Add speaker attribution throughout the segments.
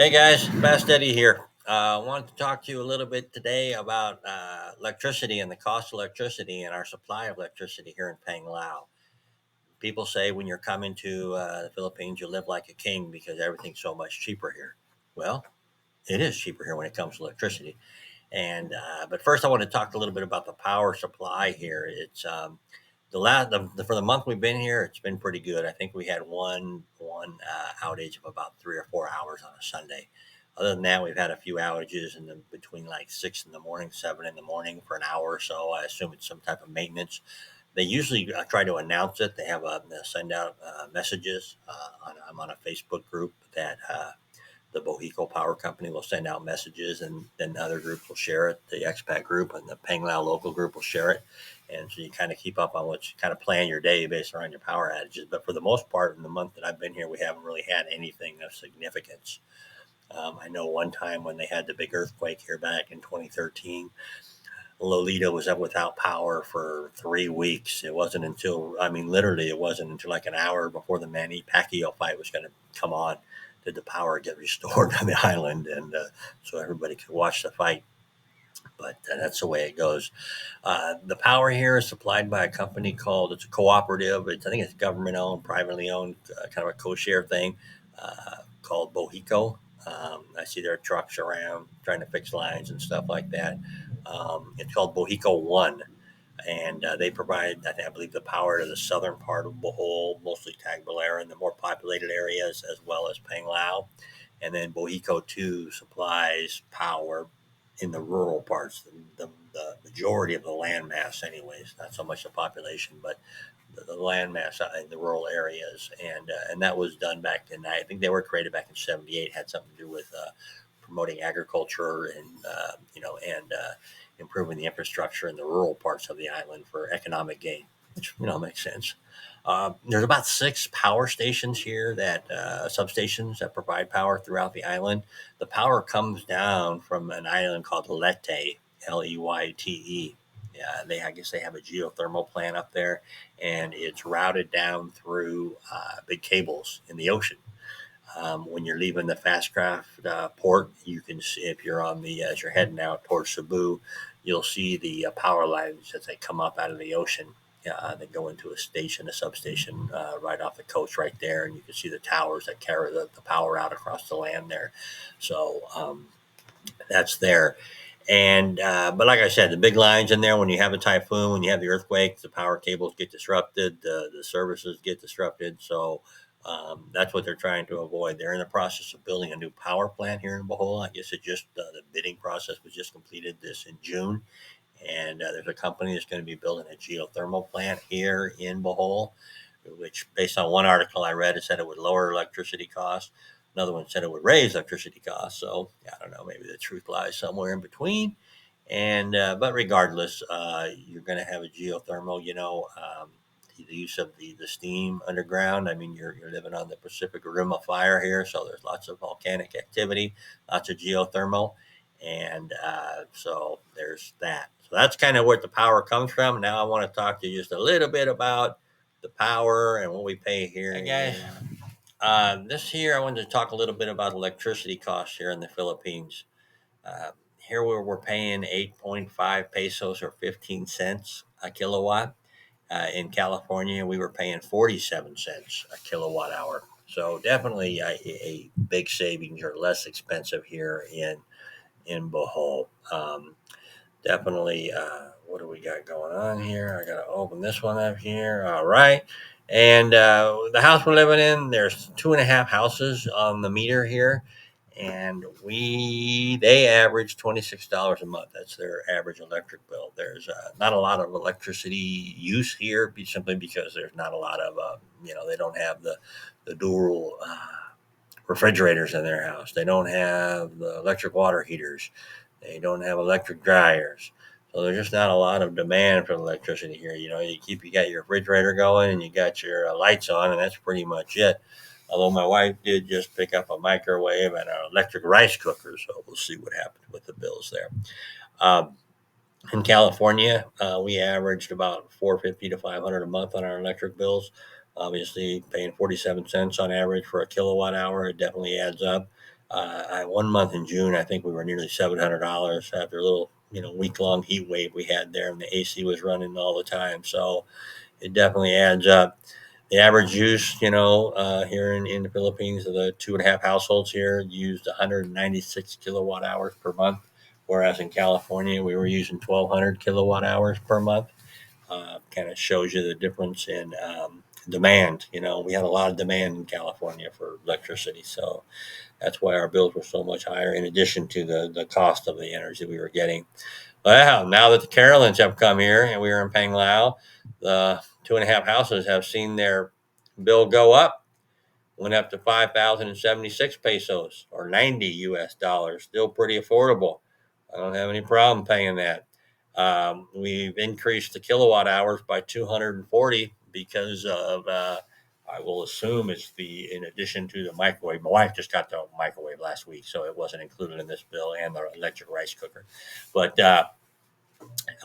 Speaker 1: Hey guys, Fast Eddie here. I wanted to talk to you a little bit today about electricity and the cost of electricity and our supply of electricity here in Panglao. People say when you're coming to the Philippines, you live like a king because everything's so much cheaper here. Well, it is cheaper here when it comes to electricity. And but first, I want to talk a little bit about the power supply here. It's for the month we've been here, it's been pretty good. I think we had one outage of about 3 or 4 hours on a Sunday. Other than that, we've had a few outages between like 6 in the morning, 7 in the morning for an hour or so. I assume it's some type of maintenance. They usually try to announce it. They send out messages. I'm on a Facebook group that the Bohol Power Company will send out messages, and then other groups will share it. The expat group and the Panglao local group will share it, and so you kind of keep up on what you kind of plan your day based around your power outages. But for the most part, in the month that I've been here, we haven't really had anything of significance. I know one time when they had the big earthquake here back in 2013, Lolita was up without power for 3 weeks. It wasn't until, I mean, literally, it wasn't until like an hour before the Manny Pacquiao fight was going to come on did the power get restored on the island, and so everybody could watch the fight. But that's the way it goes. The power here is supplied by a company called, it's a cooperative. I think it's government owned, privately owned, kind of a co-share thing called Bohico. I see their trucks around trying to fix lines and stuff like that. It's called Bohico One, and they provide, I believe, the power to the southern part of Bohol, mostly Tagbilaran, and the more populated areas, as well as Panglao. And then Bohico 2 supplies power in the rural parts, the majority of the land mass, anyways, not so much the population, but the land mass in the rural areas. And that was done back in, I think they were created back in '78, had something to do with promoting agriculture and improving the infrastructure in the rural parts of the island for economic gain, which makes sense. There's about 6 power stations here that substations that provide power throughout the island. The power comes down from an island called Leyte, Leyte. Yeah, I guess they have a geothermal plant up there, and it's routed down through big cables in the ocean. When you're leaving the Fastcraft port, you can see, if you're as you're heading out towards Cebu, you'll see the power lines as they come up out of the ocean. They go into a substation right off the coast right there, and you can see the towers that carry the power out across the land there. So that's there. And but like I said, the big lines in there. When you have a typhoon, when you have the earthquake, the power cables get disrupted, the services get disrupted. So that's what they're trying to avoid. They're in the process of building a new power plant here in Bohol. I guess the bidding process was just completed this in June, and there's a company that's going to be building a geothermal plant here in Bohol, which, based on one article I read, it said it would lower electricity costs. Another one said it would raise electricity costs. So I don't know. Maybe the truth lies somewhere in between. And but regardless, you're going to have a geothermal. The use of the steam underground. I mean, you're living on the Pacific Rim of Fire here, so there's lots of volcanic activity, lots of geothermal, and so there's that. So that's kind of where the power comes from. Now I want to talk to you just a little bit about the power and what we pay here. Hey guys, this year I wanted to talk a little bit about electricity costs here in the Philippines. Here we're paying 8.5 pesos or 15 cents a kilowatt. In California, we were paying 47 cents a kilowatt hour. So definitely a big savings, or less expensive here in Bohol. Definitely. What do we got going on here? I got to open this one up here. All right. And the house we're living in, there's 2.5 houses on the meter here, and they average $26 a month. That's their average electric bill. There's not a lot of electricity use here, simply because there's not a lot of they don't have the dual refrigerators in their house. They don't have the electric water heaters. They don't have electric dryers. So there's just not a lot of demand for electricity here. You got your refrigerator going and you got your lights on, and that's pretty much it. Although my wife did just pick up a microwave and an electric rice cooker, so we'll see what happens with the bills there. Um, in California, we averaged about 450 to 500 a month on our electric bills. Obviously, paying 47 cents on average for a kilowatt hour, it definitely adds up. One month in June, I think we were nearly $700 after a little, week long heat wave we had there, and the AC was running all the time. So it definitely adds up. The average use, here in the Philippines, of the 2.5 households here used 196 kilowatt hours per month, whereas in California we were using 1,200 kilowatt hours per month. Kind of shows you the difference in demand. We had a lot of demand in California for electricity, so that's why our bills were so much higher. In addition to the cost of the energy we were getting. Well, now that the Carolines have come here and we are in Panglao, the 2.5 houses have seen their bill go up, went up to 5,076 pesos or 90 US dollars. Still pretty affordable. I don't have any problem paying that. We've increased the kilowatt hours by 240 because of, I will assume it's in addition to the microwave. My wife just got the microwave last week, so it wasn't included in this bill, and the electric rice cooker. But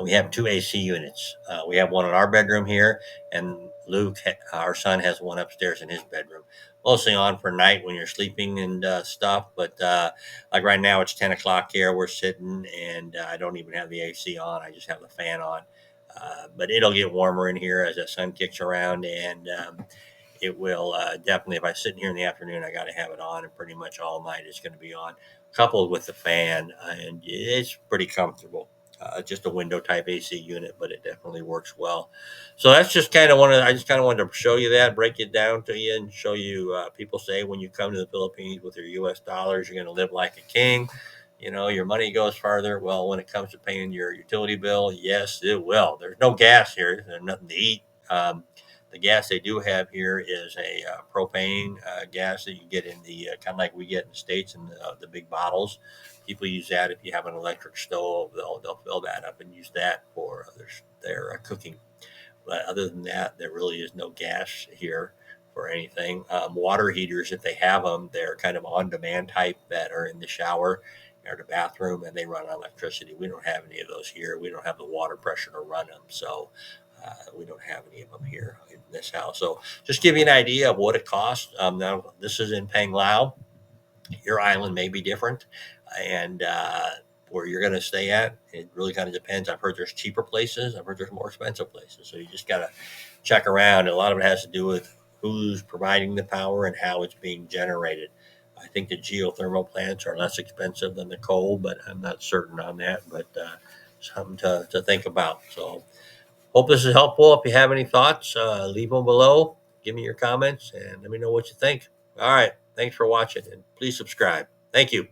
Speaker 1: we have two AC units. We have one in our bedroom here, and Luke, our son, has one upstairs in his bedroom. Mostly on for night when you're sleeping and stuff. But like right now, it's 10 o'clock here. We're sitting, and I don't even have the AC on. I just have the fan on. But it'll get warmer in here as the sun kicks around, and it will definitely. If I sit in here in the afternoon, I got to have it on, and pretty much all night it's going to be on, coupled with the fan, and it's pretty comfortable. Just a window type AC unit, but it definitely works well. So that's just kind of I just kind of wanted to show you that, break it down to you, and show you. People say when you come to the Philippines with your U.S. dollars, you're going to live like a king. Your money goes farther. Well, when it comes to paying your utility bill, yes, it will. There's no gas here. There's nothing to eat. The gas they do have here is a propane gas that you get in the kind of like we get in the States in the big bottles. People use that if you have an electric stove. They'll fill that up and use that for their cooking. But other than that, there really is no gas here for anything. Water heaters, if they have them, they're kind of on demand type that are in the shower or the bathroom, and they run on electricity. We don't have any of those here. We don't have the water pressure to run them. So we don't have any of them here in this house. So just give you an idea of what it costs. Now, this is in Panglao. Your island may be different, and where you're going to stay at, it really kind of depends. I've heard there's cheaper places. I've heard there's more expensive places. So you just got to check around. And a lot of it has to do with who's providing the power and how it's being generated. I think the geothermal plants are less expensive than the coal, but I'm not certain on that. But something to think about. So hope this is helpful. If you have any thoughts, leave them below. Give me your comments and let me know what you think. All right. Thanks for watching, and please subscribe. Thank you.